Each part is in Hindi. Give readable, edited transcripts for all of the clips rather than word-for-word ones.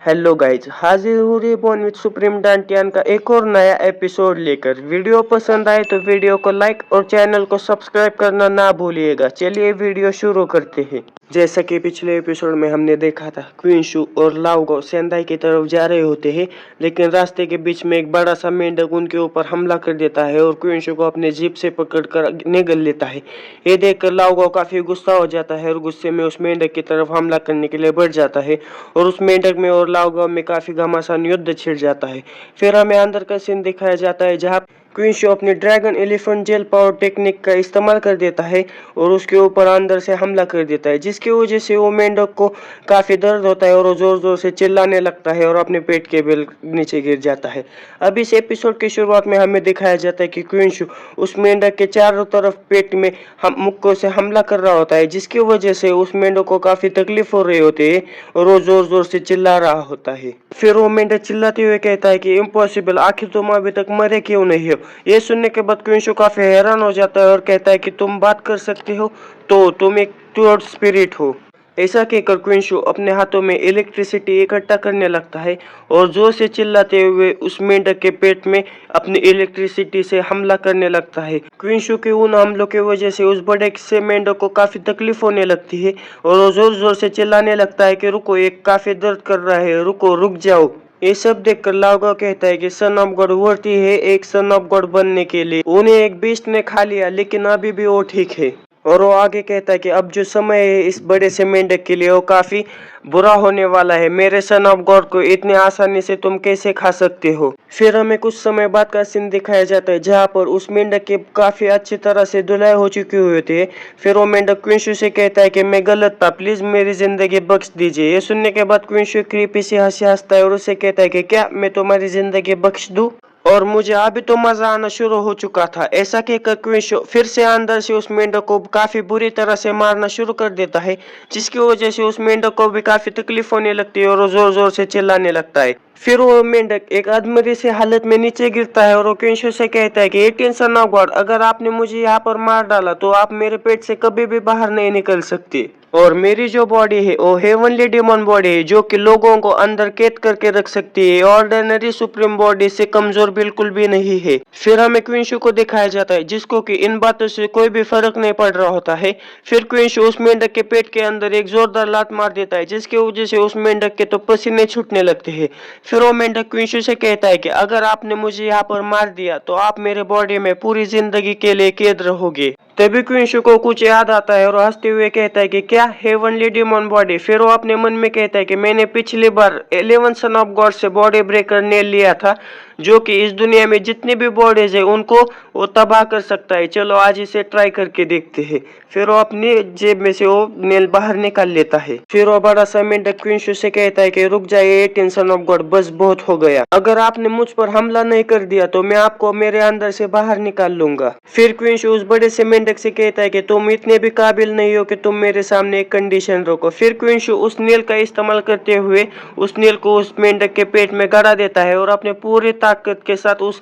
हेलो गाइज, हाजिर हूँ रिबॉन विद सुप्रीम डांटियान का एक और नया एपिसोड लेकर। वीडियो पसंद आए तो वीडियो को लाइक और चैनल को सब्सक्राइब करना ना भूलिएगा। चलिए वीडियो शुरू करते हैं। जैसा कि पिछले एपिसोड में हमने देखा था, क्वीन शू और लाओगो सेंदाई की तरफ जा रहे होते हैं, लेकिन रास्ते के बीच में एक बड़ा सा मेंढक उनके ऊपर हमला कर देता है और क्वीन शू को अपने जीप से पकड़कर निगल लेता है। ये देखकर लाओगो काफी गुस्सा हो जाता है और गुस्से में उस मेंढक की तरफ हमला करने के लिए बढ़ जाता है और उस मेंढक में और लाओगो में काफी घमासान युद्ध छिड़ जाता है। फिर हमें अंदर का सीन दिखाया जाता है जहाँ क्वीन शू अपनी dragon elephant gel power technique का इस्तेमाल कर देता है और उसके ऊपर अंदर से हमला कर देता है, जिसकी वजह से वो मेंढक को काफी दर्द होता है और वो जोर जोर से चिल्लाने लगता है और अपने पेट के बल नीचे गिर जाता है। अब इस एपिसोड की शुरुआत में हमें दिखाया जाता है कि क्वीन शू उस मेंढक के चारों तरफ पेट में मुक्कों से हमला कर रहा होता है, जिसकी वजह से उस मेंढक को काफी तकलीफ हो रही होती है और वो जोर जोर से चिल्ला रहा होता है। फिर वो मेंढक चिल्लाते हुए कहता है कि इम्पॉसिबल, आखिर तुम अभी तक मरे क्यों नहीं हो। ये सुनने के बाद क्वीन शू काफी हैरान हो जाता है और कहता है कि तुम बात कर सकते हो तो तुम एक टूअर्ड स्पिरिट हो। ऐसा कहकर क्वीन शू अपने हाथों में इलेक्ट्रिसिटी इकट्ठा करने लगता है और जोर से चिल्लाते हुए उस मेंढक के पेट में अपनी इलेक्ट्रिसिटी से हमला करने लगता है। क्वीन शू के उन हमलों की वजह से उस बड़े से मेंढक को काफी तकलीफ होने लगती है और वो जोर जोर से चिल्लाने लगता है कि रुको, एक काफी दर्द कर रहा है, रुको, रुक जाओ। ये सब देखकर लाओगो कहता है कि सन ऑफ गॉड वर्दी है एक सन ऑफ गॉड बनने के लिए। उन्हें एक बीस्ट ने खा लिया लेकिन अभी भी वो ठीक है। और वो आगे कहता है कि अब जो समय है इस बड़े से मेंढक के लिए वो काफी बुरा होने वाला है। मेरे सन ऑफ गॉड को इतनी आसानी से तुम कैसे खा सकते हो। फिर हमें कुछ समय बाद का सीन दिखाया जाता है जहाँ पर उस मेंढक के काफी अच्छी तरह से धुलाई हो चुकी हुई होती है। फिर वो मेंढक क्वीन शू से कहता है कि मैं गलत था, प्लीज मेरी जिंदगी बख्श दीजिए। ये सुनने के बाद क्वीन शू क्रीपी सी हंसी हंसता है और उसे कहता है कि क्या मैं तुम्हारी जिंदगी बख्श दूं, और मुझे अभी तो मजा आना शुरू हो चुका था। ऐसा कहकर क्वीन शू फिर से अंदर से उस मेंढक को काफी बुरी तरह से मारना शुरू कर देता है, जिसकी वजह से उस मेंढक को भी काफी तकलीफ होने लगती है और वो जोर जोर से चिल्लाने लगता है। फिर वो मेंढक एक अधमरी से हालत में नीचे गिरता है और वो क्वीन शू से कहता है कि 18 सन ऑफ गॉड, अगर आपने मुझे यहाँ पर मार डाला तो आप मेरे पेट से कभी भी बाहर नहीं निकल सकती और मेरी जो बॉडी है वो हेवनली डिमॉन बॉडी है जो कि लोगों को अंदर कैद करके रख सकती है। ऑर्डिनरी सुप्रीम बॉडी से कमजोर बिल्कुल भी नहीं है। फिर हमें क्वीन शू को दिखाया जाता है जिसको कि इन बातों से कोई भी फर्क नहीं पड़ रहा होता है। फिर क्वीन शू उस मेंढक के पेट के अंदर एक जोरदार लात मार देता है, जिसकी वजह से उस मेंढक के तो पसीने छूटने लगते हैं। फिर वो मेंढक क्वीन शू से कहता है कि अगर आपने मुझे यहाँ पर मार दिया तो आप मेरे बॉडी में पूरी जिंदगी के लिए कैद रहोगे। तभी क्वीन शू को कुछ याद आता है और हंसते हुए कहता है कि क्या हेवनली डिमॉन बॉडी। फिर वो अपने मन में कहता है कि मैंने पिछली बार 11 सन ऑफ गॉड से बॉडी ब्रेकर ने लिया था, जो कि इस दुनिया में जितनी भी बॉडीज है उनको वो तबाह कर सकता है। चलो आज इसे ट्राई करके देखते हैं। फिर वो अपनी जेब में से वो नेल बाहर निकाल लेता है। फिर वो बड़ा सा मेंढक क्वीन शू से कहता है कि रुक जाइए 18 सन ऑफ गॉड, बस बहुत हो गया। अगर आपने मुझ पर हमला नहीं कर दिया तो मैं आपको मेरे अंदर से बाहर निकाल लूंगा। फिर क्वीन शू उस बड़े से मेंढक से कहता है कि तुम इतने भी काबिल नहीं हो कि तुम मेरे सामने एक कंडीशन रखो। फिर क्वीन शू उस नेल का इस्तेमाल करते हुए उस नेल को उस मेंढक के पेट में गड़ा देता है और अपने पूरी ताकत के साथ उस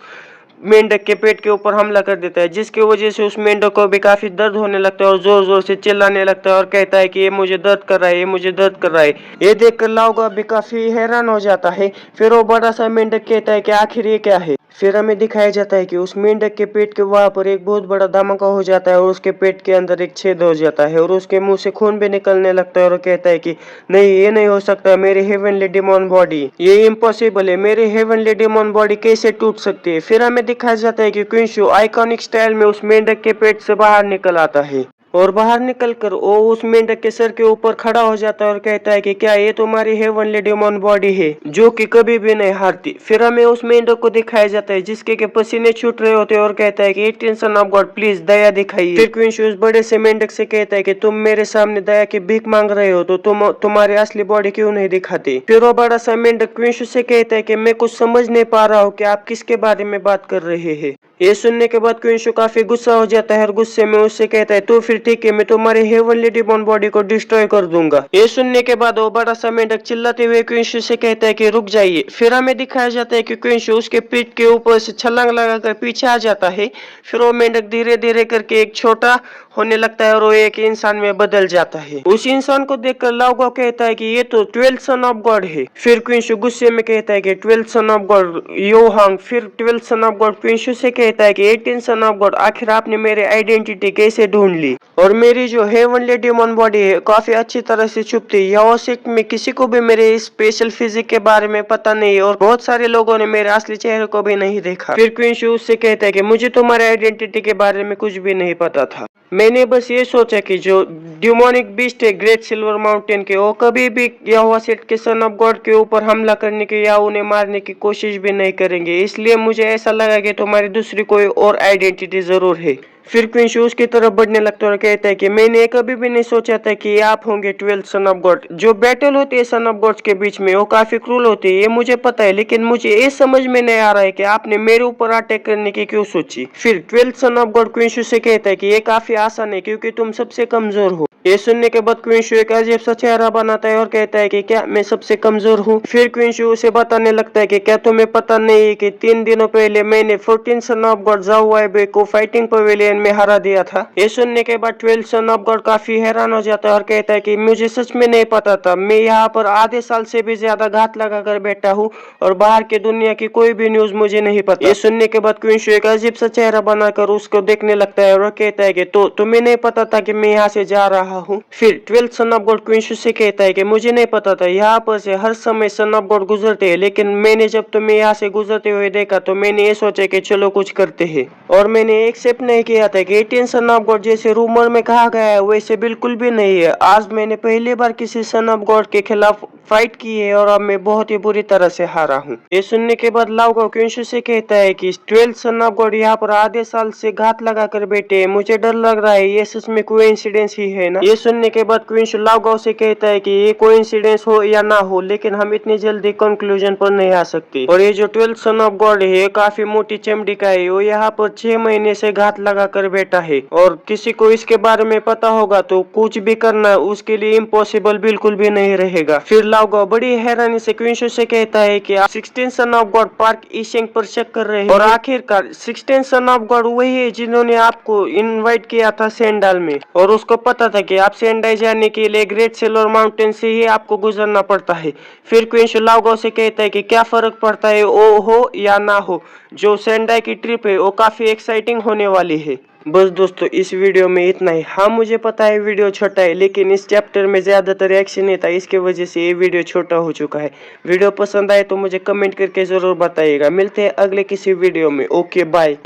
मेंढक के पेट के ऊपर हमला कर देता है, जिसकी वजह से उस मेंढक को भी काफी दर्द होने लगता है और जोर जोर से चिल्लाने लगता है और कहता है कि ये मुझे दर्द कर रहा है, ये मुझे दर्द कर रहा है। ये देखकर लाओगो भी काफी हैरान हो जाता है। फिर वो बड़ा सा मेंढक कहता है कि आखिर ये क्या है। फिर हमें दिखाया जाता है कि उस मेंढक के पेट के वहां पर एक बहुत बड़ा धमाका हो जाता है और उसके पेट के अंदर एक छेद हो जाता है और उसके मुंह से खून भी निकलने लगता है और कहता है कि नहीं, ये नहीं हो सकता, मेरी हेवनली डिमॉन बॉडी, ये इम्पॉसिबल है, मेरी हेवनली डिमॉन बॉडी कैसे टूट सकती है। फिर हमें दिखाया जाता है कि क्वीन शू आइकॉनिक स्टाइल में उस मेंढक के पेट से बाहर निकल आता है और बाहर निकलकर वो उस मेंढक के सर के ऊपर खड़ा हो जाता है और कहता है कि क्या ये तुम्हारी हेवनली डिमॉन बॉडी है जो कि कभी भी नहीं हारती। फिर हमें उस मेंढक को दिखाया जाता है जिसके के पसीने छूट रहे होते हैं और कहता है कि 18 सन ऑफ गॉड, प्लीज दया दिखाइए। फिर क्वीन शू उस बड़े से मेंढक से कहता है कि तुम मेरे सामने दया की भीख मांग रहे हो तो तुम तुम्हारी असली बॉडी क्यों नहीं दिखाते। फिर वो बड़ा सा मेंढक क्वीन शू से कहता है कि मैं कुछ समझ नहीं पा रहा हूँ कि आप किसके बारे में बात कर रहे हैं। ये सुनने के बाद क्वीन शू काफी गुस्सा हो जाता है और गुस्से में उससे कहता है तो फिर ठीक है, मैं तुम्हारे हेवनली डिमॉन बॉडी को डिस्ट्रॉय कर दूंगा। ये सुनने के बाद वो बड़ा सा मेंढक चिल्लाते हुए क्वीन शू से कहता है कि रुक जाइए। फिर हमें दिखाया जाता है कि क्वीन शू उसके पीठ के ऊपर से छलांग लगाकर पीछे आ जाता है। फिर वो मेंढक धीरे धीरे करके एक छोटा होने लगता है और वो एक इंसान में बदल जाता है। उस इंसान को देखकर लाओगाओ कहता है कि ये तो 12th सन ऑफ गॉड है। फिर क्विंशु गुस्से में कहता है कि 12th सन ऑफ गॉड योहांग। फिर 12th सन ऑफ गॉड क्विंशु से कहता है कि 18th सन ऑफ गॉड, आखिर आपने मेरी आइडेंटिटी कैसे ढूंढ ली? और मेरी जो हेवनली डेमन बॉडी है काफी अच्छी तरह से छुपती है। याओसिक में किसी को भी मेरे स्पेशल फिजिक के बारे में पता नहीं और बहुत सारे लोगों ने मेरे असली चेहरे को भी नहीं देखा। फिर क्विंशु उससे कहता है कि मुझे तुम्हारे आइडेंटिटी के बारे में कुछ भी नहीं पता था। मैंने बस ये सोचा कि जो डिमोनिक बीस्ट है ग्रेट सिल्वर माउंटेन के, वो कभी भी याओसिक के सन ऑफ गॉड के ऊपर हमला करने की या उन्हें मारने की कोशिश भी नहीं करेंगे। इसलिए मुझे ऐसा लगा कि तुम्हारी दूसरी कोई और आइडेंटिटी जरूर है। फिर क्विंशु उसकी तरफ बढ़ने लगता है और कहता है कि मैंने कभी भी नहीं सोचा था कि आप होंगे 12th सन ऑफ गॉड। जो बैटल होती है सन ऑफ गॉड्स के बीच में वो काफी क्रूल होती है, ये मुझे पता है, लेकिन मुझे ये समझ में नहीं आ रहा है कि आपने मेरे ऊपर अटैक करने की क्यों सोची। फिर 12th सन ऑफ गॉड क्विंशु से कहता है कि ये काफी आसान है क्योंकि तुम सबसे कमजोर हो। ये सुनने के बाद क्विंशु एक अजीब सा चेहरा बनाता है और कहता है कि क्या मैं सबसे कमजोर हूँ? फिर क्विंशु उसे बताने लगता है कि क्या तुम्हें पता नहीं है कि 3 दिनों पहले मैंने 14th son of God Zhao वाइबे को फाइटिंग पवेलियन में हरा दिया था। ये सुनने के बाद 12th सन ऑफ गॉड काफी हैरान हो जाता है और कहता है कि मुझे सच में नहीं पता था। मैं यहाँ पर आधे साल से भी ज्यादा घात लगा कर बैठा हूँ और बाहर की दुनिया की कोई भी न्यूज मुझे नहीं पता। ये सुनने के बाद क्विंशु एक अजीब सा चेहरा बनाकर उसको देखने लगता है और कहता है कि तो तुम्हें नहीं पता था कि मैं यहाँ से जा रहा हूँ? फिर 12th सन ऑफ गॉड क्विंशु से कहता है कि मुझे नहीं पता था, यहाँ पर से हर समय सन ऑफ गॉड गुजरते हैं, लेकिन मैंने जब तुम्हें यहाँ से गुजरते हुए देखा तो मैंने ये सोचा कि चलो कुछ करते हैं। और मैंने एक्सेप्ट नहीं किया था कि 18th सन ऑफ गॉड जैसे रूमर में कहा गया है वैसे बिल्कुल भी नहीं है। आज मैंने पहली बार किसी सन ऑफ गॉड के खिलाफ फाइट की है और अब मैं बहुत ही बुरी तरह से हारा हूँ। ये सुनने के बाद लाओगाओ क्विंशु से कहता है कि 12th सन ऑफ गॉड यहाँ पर आधे साल से घात लगा कर बैठे हैं, मुझे डर लग रहा है, ये सच में कोइंसिडेंस ही है ना? ये सुनने के बाद क्विंशु लाओगाओ से कहता है कि ये कोइंसिडेंस हो या ना हो, लेकिन हम इतनी जल्दी कंक्लूजन पर नहीं आ सकते। और ये जो 12th सन ऑफ गॉड है काफी मोटी चमड़ी का है, वो यहाँ पर 6 महीने से घात लगा कर बैठा है और किसी को इसके बारे में पता होगा तो कुछ भी करना उसके लिए इम्पॉसिबल बिल्कुल भी नहीं रहेगा। फिर लाओगाओ बड़ी हैरानी से क्विंशु से कहता है कि आप 16th son of God Park ईशेंग पर शक कर रहे हैं और आखिरकार 16th सन ऑफ गॉड वही है जिन्होंने आपको इनवाइट किया था सेंडाल में, और उसको पता था कि आप सेंडाई जाने के लिए ग्रेट सिल्वर माउंटेन से ही आपको गुजरना पड़ता है। फिर क्विंशु लाओगाओ से कहता है कि क्या फर्क पड़ता है वो हो या ना हो, जो सेंडाई की ट्रिप है वो काफी एक्साइटिंग होने वाली है। बस दोस्तों इस वीडियो में इतना ही। हाँ मुझे पता है वीडियो छोटा है, लेकिन इस चैप्टर में ज्यादातर एक्शन नहीं था, इसके वजह से ये वीडियो छोटा हो चुका है। वीडियो पसंद आए तो मुझे कमेंट करके जरूर बताइएगा। मिलते हैं अगले किसी वीडियो में। Okay bye.